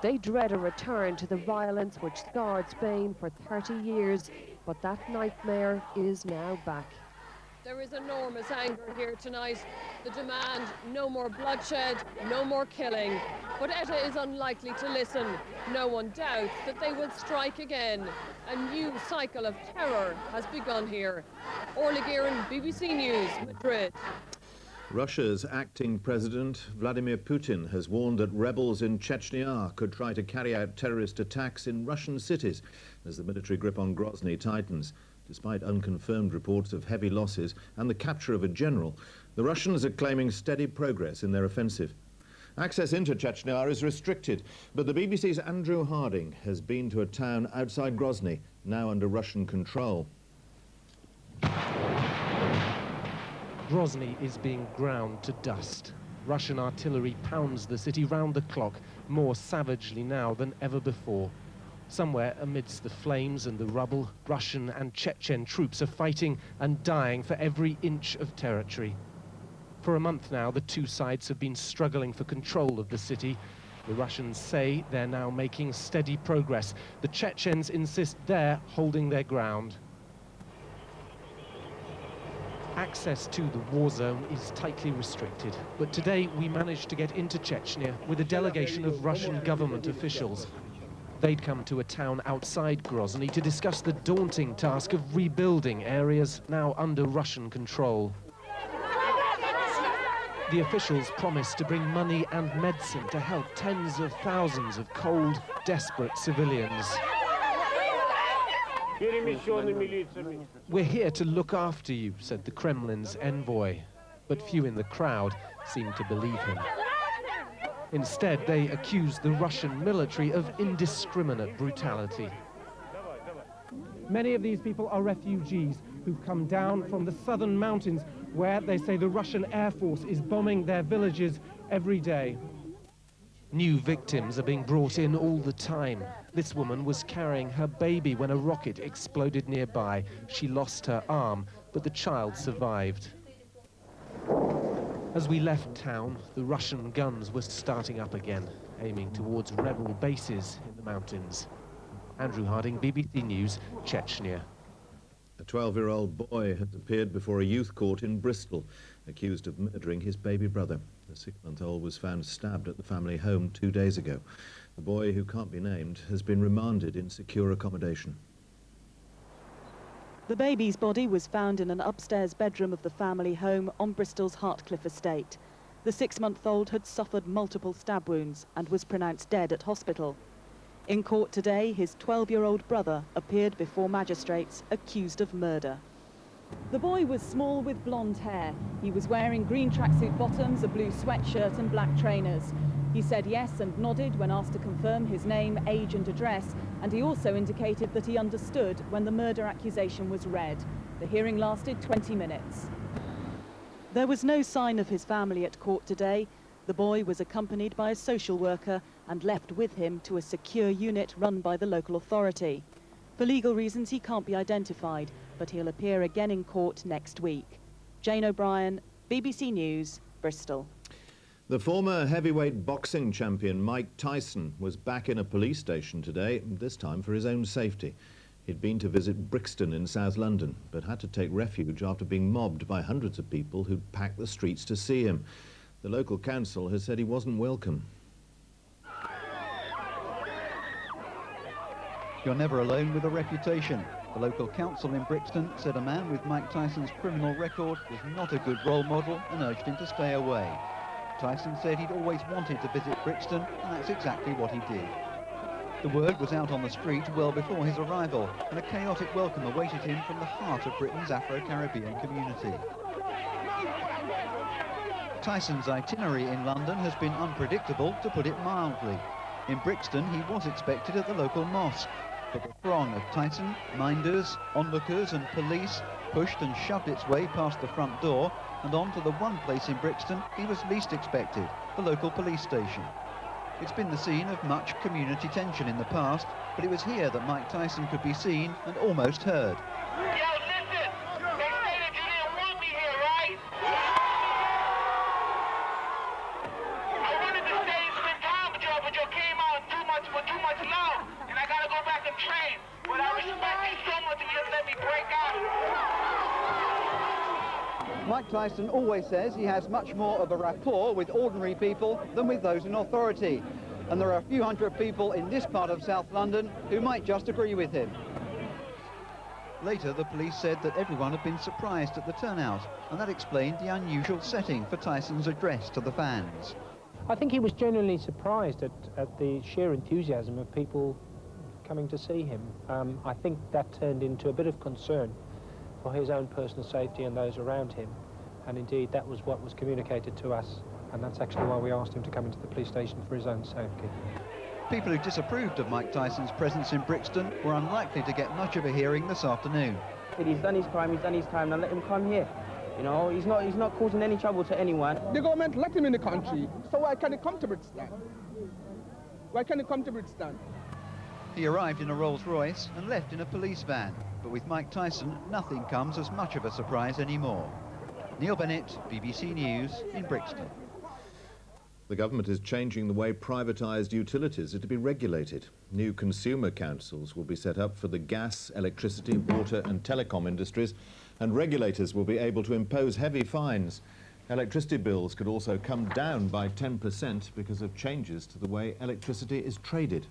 They dread a return to the violence which scarred Spain for 30 years, but that nightmare is now back. There is enormous anger here tonight. The demand, no more bloodshed, no more killing. But ETA is unlikely to listen. No one doubts that they will strike again. A new cycle of terror has begun here. Orla Guerin, BBC News, Madrid. Russia's acting president, Vladimir Putin, has warned that rebels in Chechnya could try to carry out terrorist attacks in Russian cities as the military grip on Grozny tightens. Despite unconfirmed reports of heavy losses and the capture of a general, the Russians are claiming steady progress in their offensive. Access into Chechnya is restricted, but the BBC's Andrew Harding has been to a town outside Grozny, now under Russian control. Grozny is being ground to dust. Russian artillery pounds the city round the clock, more savagely now than ever before. Somewhere amidst the flames and the rubble, Russian and Chechen troops are fighting and dying for every inch of territory. For a month now, the two sides have been struggling for control of the city. The Russians say they're now making steady progress. The Chechens insist they're holding their ground. Access to the war zone is tightly restricted, but today we managed to get into Chechnya with a delegation of Russian government officials. They'd come to a town outside Grozny to discuss the daunting task of rebuilding areas now under Russian control. The officials promised to bring money and medicine to help tens of thousands of cold, desperate civilians. We're here to look after you, said the Kremlin's envoy, but few in the crowd seemed to believe him. Instead, they accused the Russian military of indiscriminate brutality. Many of these people are refugees who've come down from the southern mountains where they say the Russian Air Force is bombing their villages every day. New victims are being brought in all the time. This woman was carrying her baby when a rocket exploded nearby. She lost her arm, but the child survived. As we left town, the Russian guns were starting up again, aiming towards rebel bases in the mountains. Andrew Harding, BBC News, Chechnya. A 12-year-old boy has appeared before a youth court in Bristol, accused of murdering his baby brother. The 6-month-old was found stabbed at the family home 2 days ago. The boy, who can't be named, has been remanded in secure accommodation. The baby's body was found in an upstairs bedroom of the family home on Bristol's Hartcliffe estate. The 6-month-old had suffered multiple stab wounds and was pronounced dead at hospital. In court today, his 12-year-old brother appeared before magistrates accused of murder. The boy was small with blonde hair. He was wearing green tracksuit bottoms, a blue sweatshirt and black trainers. He said yes and nodded when asked to confirm his name, age and address, and he also indicated that he understood when the murder accusation was read. The hearing lasted 20 minutes. There was no sign of his family at court today. The boy was accompanied by a social worker and left with him to a secure unit run by the local authority. For legal reasons, he can't be identified, but he'll appear again in court next week. Jane O'Brien, BBC News, Bristol. The former heavyweight boxing champion Mike Tyson was back in a police station today, this time for his own safety. He'd been to visit Brixton in South London, but had to take refuge after being mobbed by hundreds of people who'd packed the streets to see him. The local council has said he wasn't welcome. You're never alone with a reputation. The local council in Brixton said a man with Mike Tyson's criminal record was not a good role model and urged him to stay away. Tyson said he'd always wanted to visit Brixton, and that's exactly what he did. The word was out on the street well before his arrival, and a chaotic welcome awaited him from the heart of Britain's Afro-Caribbean community. Tyson's itinerary in London has been unpredictable, to put it mildly. In Brixton, he was expected at the local mosque, but the throng of Tyson, minders, onlookers and police pushed and shoved its way past the front door and on to the one place in Brixton he was least expected, the local police station. It's been the scene of much community tension in the past, but it was here that Mike Tyson could be seen and almost heard. a train, but I respect you so much that you just let me break out. Mike Tyson always says he has much more of a rapport with ordinary people than with those in authority. And there are a few hundred people in this part of South London who might just agree with him. Later, the police said that everyone had been surprised at the turnout, and that explained the unusual setting for Tyson's address to the fans. I think he was genuinely surprised at the sheer enthusiasm of people coming to see him. I think that turned into a bit of concern for his own personal safety and those around him, and indeed that was what was communicated to us, and that's actually why we asked him to come into the police station for his own safety. People who disapproved of Mike Tyson's presence in Brixton were unlikely to get much of a hearing this afternoon. He's done his crime, now let him come here. You know, he's not causing any trouble to anyone. The government let him in the country, so why can't he come to Brixton? Why can't he come to Brixton? He arrived in a Rolls Royce and left in a police van. But with Mike Tyson, nothing comes as much of a surprise anymore. Neil Bennett, BBC News in Brixton. The government is changing the way privatised utilities are to be regulated. New consumer councils will be set up for the gas, electricity, water and telecom industries, and regulators will be able to impose heavy fines. Electricity bills could also come down by 10% because of changes to the way electricity is traded.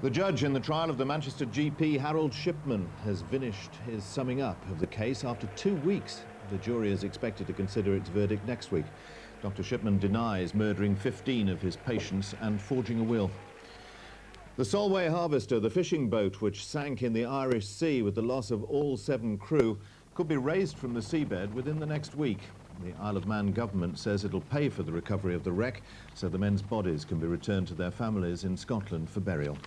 The judge in the trial of the Manchester GP Harold Shipman has finished his summing up of the case after 2 weeks. The jury is expected to consider its verdict next week. Dr. Shipman denies murdering 15 of his patients and forging a will. The Solway Harvester, the fishing boat which sank in the Irish Sea with the loss of all 7 crew, could be raised from the seabed within the next week. The Isle of Man government says it'll pay for the recovery of the wreck so the men's bodies can be returned to their families in Scotland for burial.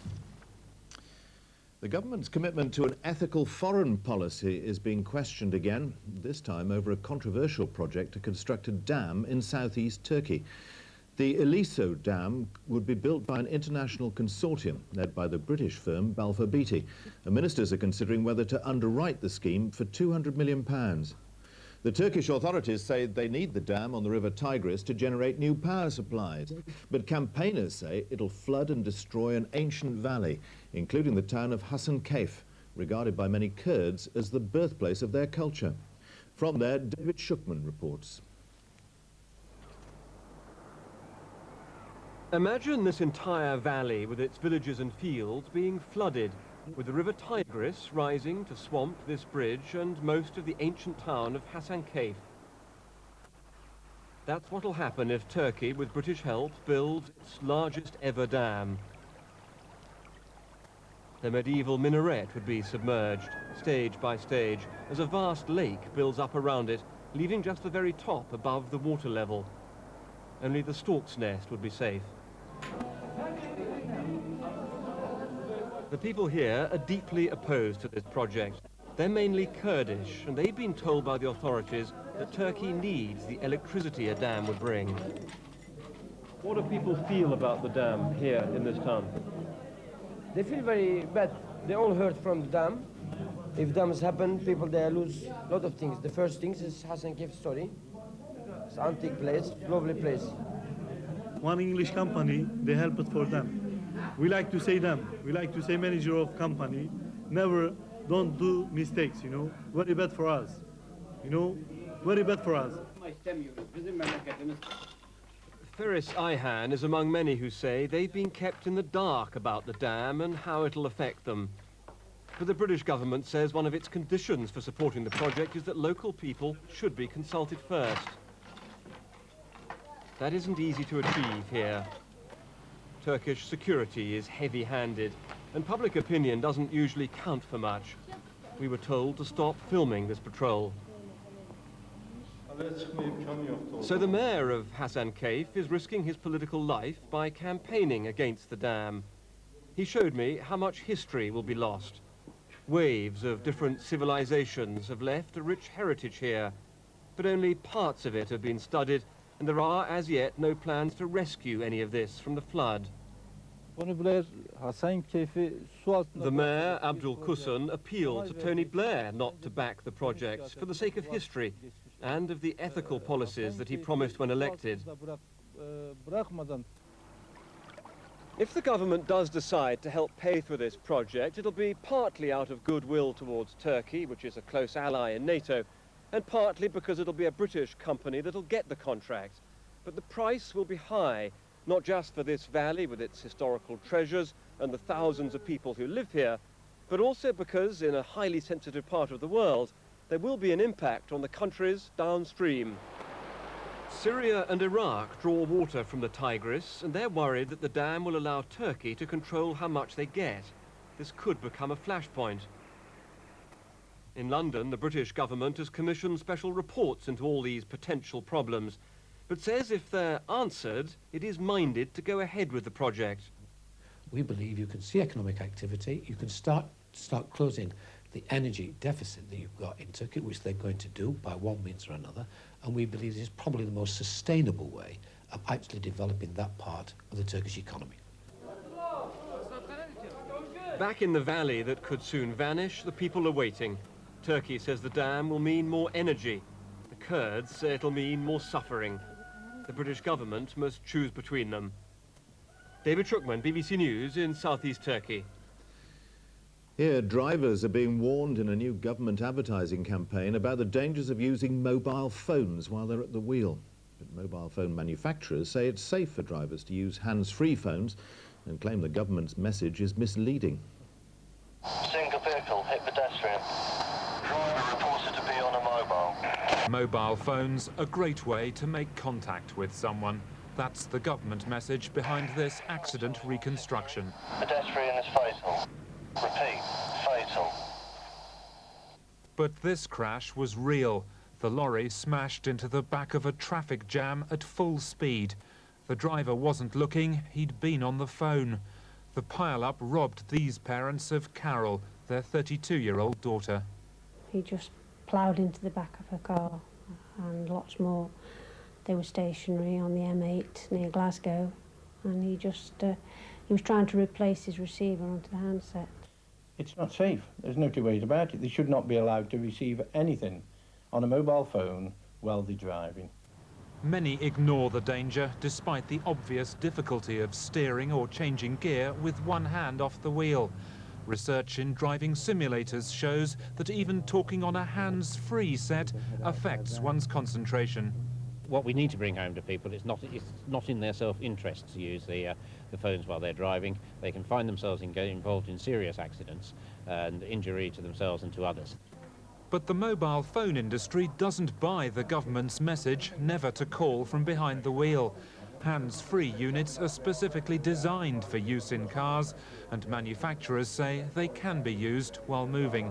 The government's commitment to an ethical foreign policy is being questioned again, this time over a controversial project to construct a dam in southeast Turkey. The Eliso Dam would be built by an international consortium led by the British firm Balfour Beatty. And ministers are considering whether to underwrite the scheme for £200 million. The Turkish authorities say they need the dam on the River Tigris to generate new power supplies. But campaigners say it'll flood and destroy an ancient valley, including the town of Hasankeyf, regarded by many Kurds as the birthplace of their culture. From there, David Shukman reports. Imagine this entire valley with its villages and fields being flooded, with the River Tigris rising to swamp this bridge and most of the ancient town of Hasankeyf. That's what'll happen if Turkey, with British help, builds its largest ever dam. The medieval minaret would be submerged, stage by stage, as a vast lake builds up around it, leaving just the very top above the water level. Only the stork's nest would be safe. The people here are deeply opposed to this project. They're mainly Kurdish, and they've been told by the authorities that Turkey needs the electricity a dam would bring. What do people feel about the dam here in this town? They feel very bad. They all heard from the dam. If dams happen, people there lose a lot of things. The first thing is Hasankeyf story. It's an antique place, lovely place. One English company, they help it for them. We like to say them. We like to say manager of company. Never, don't do mistakes, you know. Very bad for us. You know, very bad for us. Feris Ayhan is among many who say they've been kept in the dark about the dam and how it'll affect them. But the British government says one of its conditions for supporting the project is that local people should be consulted first. That isn't easy to achieve here. Turkish security is heavy-handed, and public opinion doesn't usually count for much. We were told to stop filming this patrol. So the mayor of Hasankeyf is risking his political life by campaigning against the dam. He showed me how much history will be lost. Waves of different civilizations have left a rich heritage here, but only parts of it have been studied, and there are as yet no plans to rescue any of this from the flood. The mayor, Abdul Kusun, appealed to Tony Blair not to back the project for the sake of history and of the ethical policies that he promised when elected. If the government does decide to help pay for this project, it'll be partly out of goodwill towards Turkey, which is a close ally in NATO, and partly because it'll be a British company that'll get the contract. But the price will be high, not just for this valley with its historical treasures and the thousands of people who live here, but also because in a highly sensitive part of the world, there will be an impact on the countries downstream. Syria and Iraq draw water from the Tigris, and they're worried that the dam will allow Turkey to control how much they get. This could become a flashpoint. In London, the British government has commissioned special reports into all these potential problems, but says if they're answered, it is minded to go ahead with the project. We believe you can see economic activity, you can start closing the energy deficit that you've got in Turkey, which they're going to do by one means or another, and we believe this is probably the most sustainable way of actually developing that part of the Turkish economy. Back in the valley that could soon vanish, the people are waiting. Turkey says the dam will mean more energy. The Kurds say it'll mean more suffering. The British government must choose between them. David Shukman, BBC News in southeast Turkey. Here, drivers are being warned in a new government advertising campaign about the dangers of using mobile phones while they're at the wheel. But mobile phone manufacturers say it's safe for drivers to use hands-free phones and claim the government's message is misleading. Single vehicle hit pedestrian. Driver reported to be on a mobile. Mobile phones, a great way to make contact with someone. That's the government message behind this accident reconstruction. Pedestrian is fatal. Repeat, fatal. But this crash was real. The lorry smashed into the back of a traffic jam at full speed. The driver wasn't looking, he'd been on the phone. The pile-up robbed these parents of Carol, their 32-year-old daughter. He just ploughed into the back of her car and lots more. They were stationary on the M8 near Glasgow, and he was trying to replace his receiver onto the handset. It's not safe. There's no two ways about it. They should not be allowed to receive anything on a mobile phone while they're driving. Many ignore the danger, despite the obvious difficulty of steering or changing gear with one hand off the wheel. Research in driving simulators shows that even talking on a hands-free set affects one's concentration. What we need to bring home to people is it's not in their self-interest to use the phones while they're driving. They can find themselves involved in serious accidents and injury to themselves and to others. But the mobile phone industry doesn't buy the government's message never to call from behind the wheel. Hands-free units are specifically designed for use in cars, and manufacturers say they can be used while moving.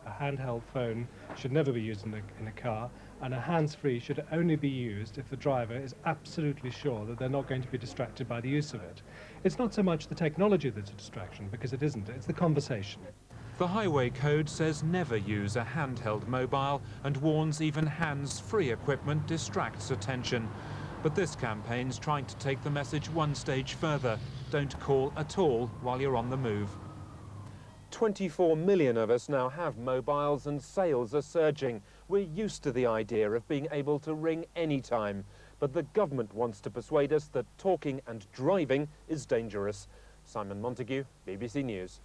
A handheld phone should never be used in a car, and a hands-free should only be used if the driver is absolutely sure that they're not going to be distracted by the use of it. It's not so much the technology that's a distraction, because it isn't, it's the conversation. The highway code says never use a handheld mobile and warns even hands-free equipment distracts attention. But this campaign's trying to take the message one stage further. Don't call at all while you're on the move. 24 million of us now have mobiles and sales are surging. We're used to the idea of being able to ring anytime. But the government wants to persuade us that talking and driving is dangerous. Simon Montague, BBC News.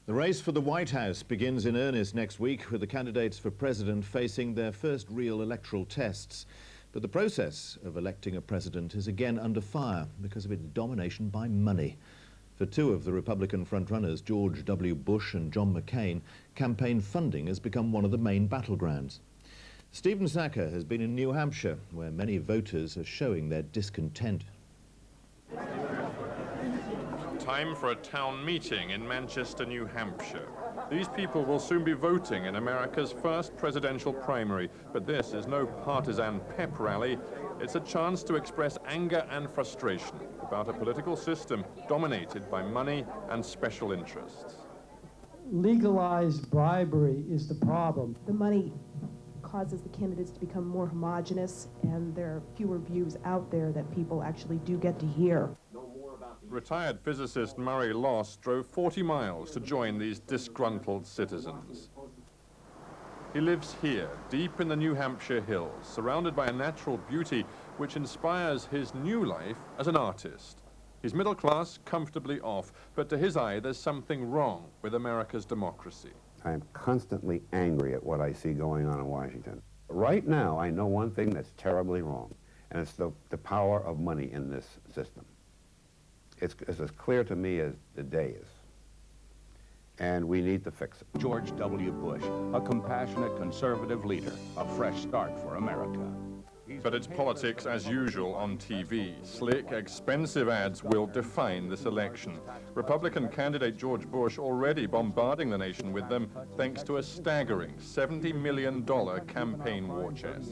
The race for the White House begins in earnest next week, with the candidates for president facing their first real electoral tests. But the process of electing a president is again under fire because of its domination by money. For two of the Republican frontrunners, George W. Bush and John McCain, campaign funding has become one of the main battlegrounds. Stephen Sacker has been in New Hampshire, where many voters are showing their discontent. Time for a town meeting in Manchester, New Hampshire. These people will soon be voting in America's first presidential primary, but this is no partisan pep rally. It's a chance to express anger and frustration about a political system dominated by money and special interests. Legalized bribery is the problem. The money causes the candidates to become more homogenous, and there are fewer views out there that people actually do get to hear. Retired physicist Murray Loss drove 40 miles to join these disgruntled citizens. He lives here, deep in the New Hampshire hills, surrounded by a natural beauty which inspires his new life as an artist. He's middle class, comfortably off, but to his eye, there's something wrong with America's democracy. I'm constantly angry at what I see going on in Washington. Right now, I know one thing that's terribly wrong, and it's the power of money in this system. It's as clear to me as the day is, and we need to fix it. George W. Bush, a compassionate conservative leader, a fresh start for America. But it's politics as usual on TV. Slick, expensive ads will define this election. Republican candidate George Bush already bombarding the nation with them thanks to a staggering $70 million campaign war chest.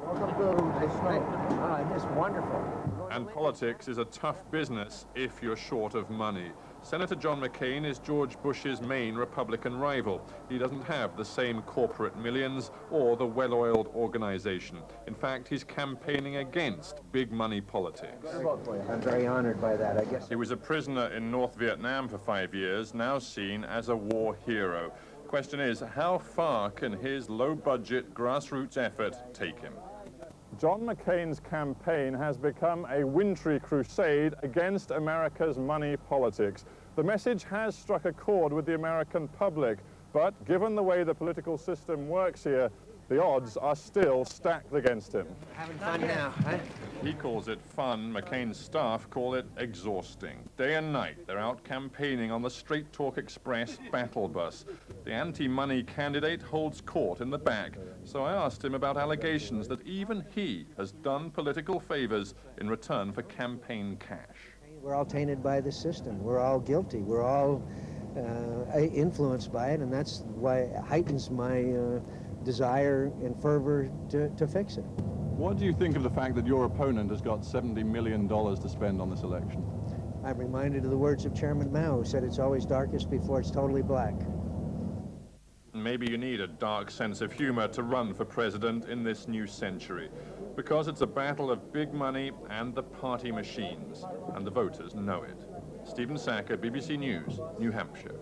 Welcome to the snow. This is wonderful. And politics is a tough business if you're short of money. Senator John McCain is George Bush's main Republican rival. He doesn't have the same corporate millions or the well-oiled organization. In fact, he's campaigning against big money politics. I'm very honored by that, I guess. He was a prisoner in North Vietnam for 5 years, now seen as a war hero. Question is, how far can his low-budget grassroots effort take him? John McCain's campaign has become a wintry crusade against America's money politics. The message has struck a chord with the American public, but given the way the political system works here, the odds are still stacked against him. Having fun now, huh? He calls it fun. McCain's staff call it exhausting. Day and night, they're out campaigning on the Straight Talk Express battle bus. The anti-money candidate holds court in the back, so I asked him about allegations that even he has done political favors in return for campaign cash. We're all tainted by the system. We're all guilty. We're all influenced by it, and that's why it heightens my desire and fervor to fix it. What do you think of the fact that your opponent has got $70 million to spend on this election? I'm reminded of the words of Chairman Mao, who said it's always darkest before it's totally black. Maybe you need a dark sense of humor to run for president in this new century, because it's a battle of big money and the party machines, and the voters know it. Stephen Sacker, BBC News, New Hampshire.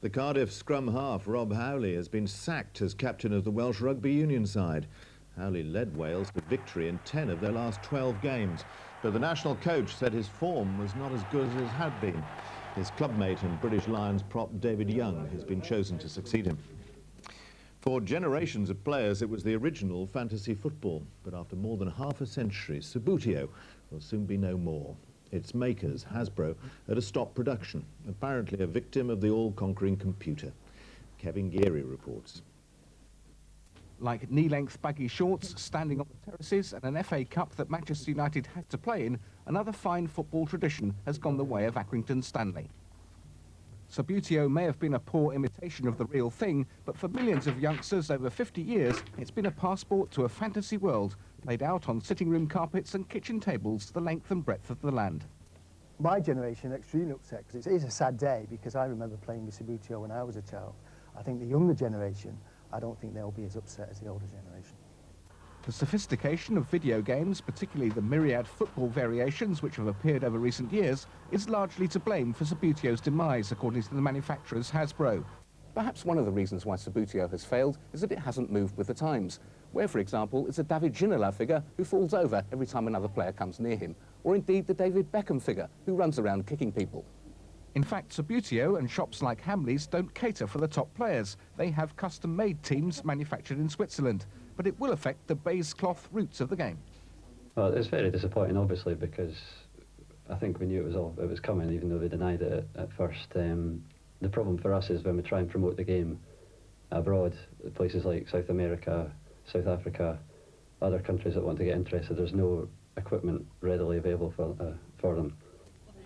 The Cardiff scrum half Rob Howley has been sacked as captain of the Welsh rugby union side. Howley led Wales to victory in 10 of their last 12 games, but the national coach said his form was not as good as it had been. His clubmate and British Lions prop David Young has been chosen to succeed him. For generations of players, it was the original fantasy football, but after more than half a century, Subbuteo will soon be no more. Its makers, Hasbro, had to stop production, apparently a victim of the all-conquering computer. Kevin Geary reports. Like knee-length baggy shorts, standing on the terraces, and an FA Cup that Manchester United had to play in, another fine football tradition has gone the way of Accrington Stanley. Subbuteo may have been a poor imitation of the real thing, but for millions of youngsters over 50 years, it's been a passport to a fantasy world, played out on sitting room carpets and kitchen tables the length and breadth of the land. My generation are extremely upset because it is a sad day, because I remember playing with Subbuteo when I was a child. I think the younger generation, I don't think they'll be as upset as the older generation. The sophistication of video games, particularly the myriad football variations which have appeared over recent years, is largely to blame for Subbuteo's demise, according to the manufacturer's Hasbro. Perhaps one of the reasons why Subbuteo has failed is that it hasn't moved with the times, where, for example, it's a David Ginola figure who falls over every time another player comes near him, or indeed the David Beckham figure who runs around kicking people. In fact, Subbuteo and shops like Hamleys don't cater for the top players. They have custom-made teams manufactured in Switzerland, but it will affect the baize cloth roots of the game. Well, it's very disappointing, obviously, because I think we knew it was coming, even though they denied it at first. The problem for us is when we try and promote the game abroad, places like South America, South Africa, other countries that want to get interested, there's no equipment readily available for them.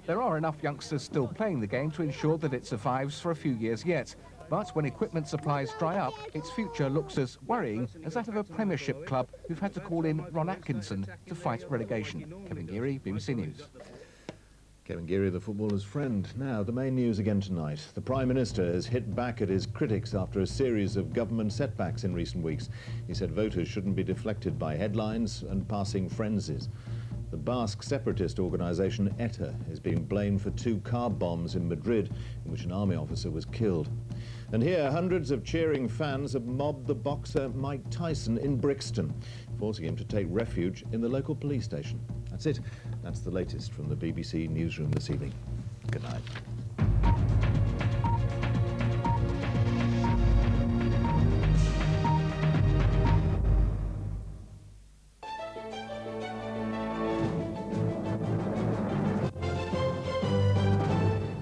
There are enough youngsters still playing the game to ensure that it survives for a few years yet. But when equipment supplies dry up, its future looks as worrying as that of a Premiership club who've had to call in Ron Atkinson to fight relegation. Kevin Geary, BBC News. Kevin Geary, the footballer's friend. Now, the main news again tonight. The Prime Minister has hit back at his critics after a series of government setbacks in recent weeks. He said voters shouldn't be deflected by headlines and passing frenzies. The Basque separatist organisation ETA is being blamed for 2 car bombs in Madrid in which an army officer was killed. And here, hundreds of cheering fans have mobbed the boxer Mike Tyson in Brixton, forcing him to take refuge in the local police station. That's it. That's the latest from the BBC newsroom this evening. Good night.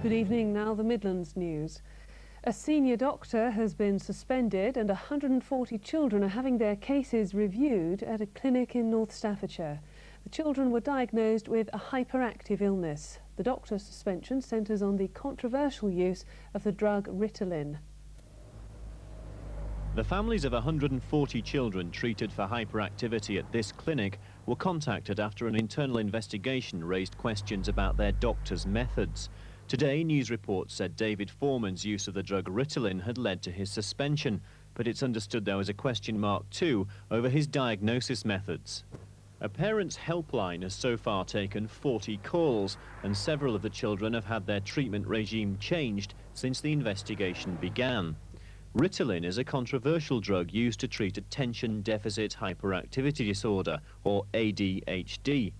Good evening, now the Midlands news. A senior doctor has been suspended and 140 children are having their cases reviewed at a clinic in North Staffordshire. The children were diagnosed with a hyperactive illness. The doctor's suspension centres on the controversial use of the drug Ritalin. The families of 140 children treated for hyperactivity at this clinic were contacted after an internal investigation raised questions about their doctor's methods. Today, news reports said David Foreman's use of the drug Ritalin had led to his suspension, but it's understood there was a question mark too over his diagnosis methods. A parents' helpline has so far taken 40 calls, and several of the children have had their treatment regime changed since the investigation began. Ritalin is a controversial drug used to treat attention deficit hyperactivity disorder, or ADHD.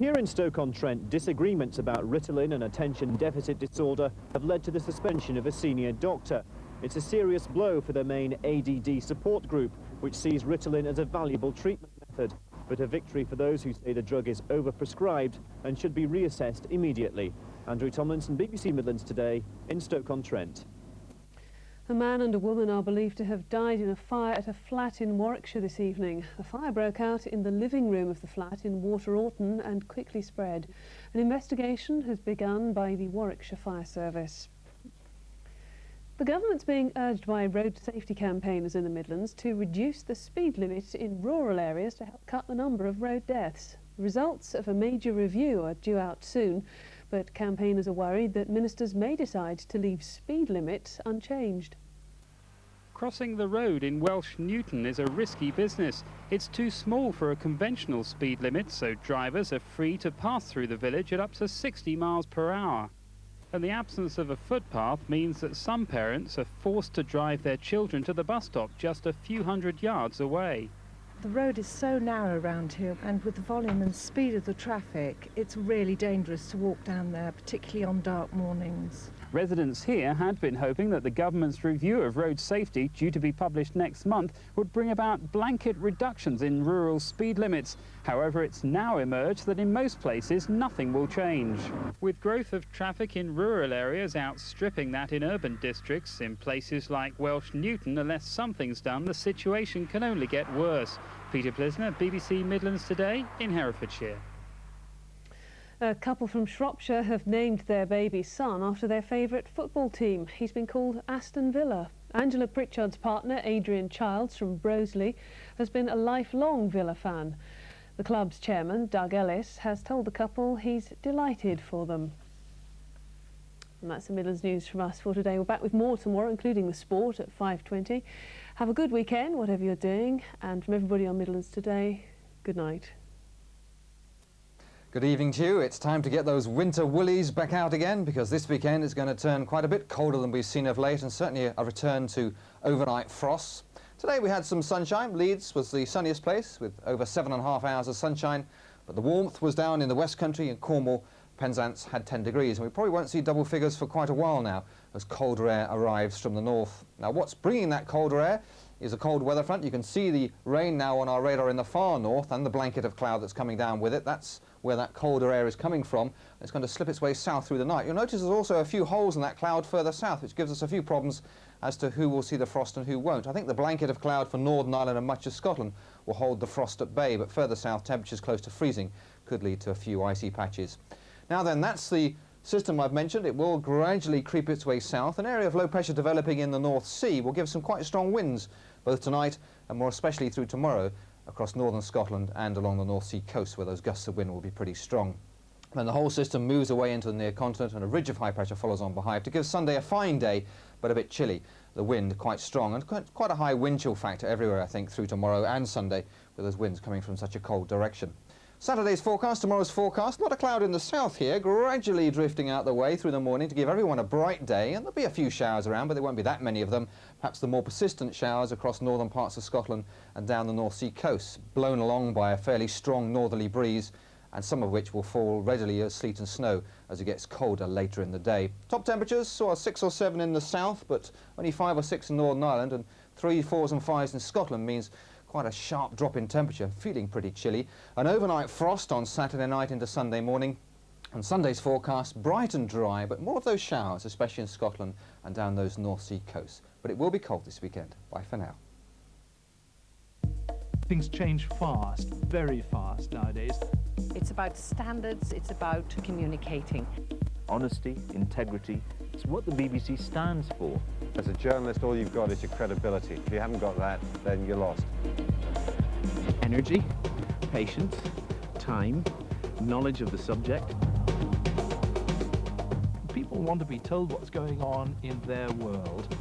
Here in Stoke-on-Trent, disagreements about Ritalin and attention deficit disorder have led to the suspension of a senior doctor. It's a serious blow for the main ADD support group, which sees Ritalin as a valuable treatment method, but a victory for those who say the drug is overprescribed and should be reassessed immediately. Andrew Tomlinson, BBC Midlands Today, in Stoke-on-Trent. A man and a woman are believed to have died in a fire at a flat in Warwickshire this evening. The fire broke out in the living room of the flat in Water Orton and quickly spread. An investigation has begun by the Warwickshire Fire Service. The government's being urged by road safety campaigners in the Midlands to reduce the speed limit in rural areas to help cut the number of road deaths. The results of a major review are due out soon, but campaigners are worried that ministers may decide to leave speed limits unchanged. Crossing the road in Welsh Newton is a risky business. It's too small for a conventional speed limit, so drivers are free to pass through the village at up to 60 miles per hour. And the absence of a footpath means that some parents are forced to drive their children to the bus stop just a few hundred yards away. The road is so narrow around here, and with the volume and speed of the traffic, it's really dangerous to walk down there, particularly on dark mornings. Residents here had been hoping that the government's review of road safety, due to be published next month, would bring about blanket reductions in rural speed limits. However, it's now emerged that in most places nothing will change. With growth of traffic in rural areas outstripping that in urban districts, in places like Welsh Newton, unless something's done, the situation can only get worse. Peter Plisner, BBC Midlands Today in Herefordshire. A couple from Shropshire have named their baby son after their favourite football team. He's been called Aston Villa. Angela Pritchard's partner, Adrian Childs from Broseley, has been a lifelong Villa fan. The club's chairman, Doug Ellis, has told the couple he's delighted for them. And that's the Midlands news from us for today. We're back with more tomorrow, including the sport at 5:20. Have a good weekend, whatever you're doing. And from everybody on Midlands Today, good night. Good evening to you. It's time to get those winter woolies back out again, because this weekend is going to turn quite a bit colder than we've seen of late, and certainly a return to overnight frosts. Today we had some sunshine. Leeds was the sunniest place with over 7.5 hours of sunshine, but the warmth was down in the West Country and Cornwall. Penzance had 10 degrees, and we probably won't see double figures for quite a while now as colder air arrives from the north. Now, what's bringing that colder air is a cold weather front. You can see the rain now on our radar in the far north and the blanket of cloud that's coming down with it. That's where that colder air is coming from. It's going to slip its way south through the night. You'll notice there's also a few holes in that cloud further south, which gives us a few problems as to who will see the frost and who won't. I think the blanket of cloud for Northern Ireland and much of Scotland will hold the frost at bay, but further south, temperatures close to freezing could lead to a few icy patches. Now then, that's the system I've mentioned. It will gradually creep its way south. An area of low pressure developing in the North Sea will give some quite strong winds, both tonight and more especially through tomorrow, across northern Scotland and along the North Sea coast, where those gusts of wind will be pretty strong. Then the whole system moves away into the near continent, and a ridge of high pressure follows on behind to give Sunday a fine day, but a bit chilly. The wind quite strong, and quite a high wind chill factor everywhere, I think, through tomorrow and Sunday, with those winds coming from such a cold direction. Saturday's forecast, tomorrow's forecast, not a cloud in the south here, gradually drifting out the way through the morning to give everyone a bright day, and there'll be a few showers around, but there won't be that many of them. Perhaps the more persistent showers across northern parts of Scotland and down the North Sea coast, blown along by a fairly strong northerly breeze and some of which will fall readily as sleet and snow as it gets colder later in the day. Top temperatures saw 6 or 7 in the south, but only 5 or 6 in Northern Ireland, and 3, 4s and 5s in Scotland means quite a sharp drop in temperature, feeling pretty chilly. An overnight frost on Saturday night into Sunday morning. And Sunday's forecast, bright and dry, but more of those showers, especially in Scotland and down those North Sea coasts. But it will be cold this weekend. Bye for now. Things change fast, very fast nowadays. It's about standards, it's about communicating. Honesty, integrity, it's what the BBC stands for. As a journalist, all you've got is your credibility. If you haven't got that, then you're lost. Energy, patience, time, knowledge of the subject. People want to be told what's going on in their world.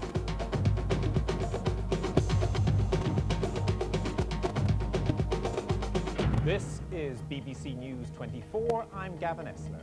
This is BBC News 24. I'm Gavin Esler.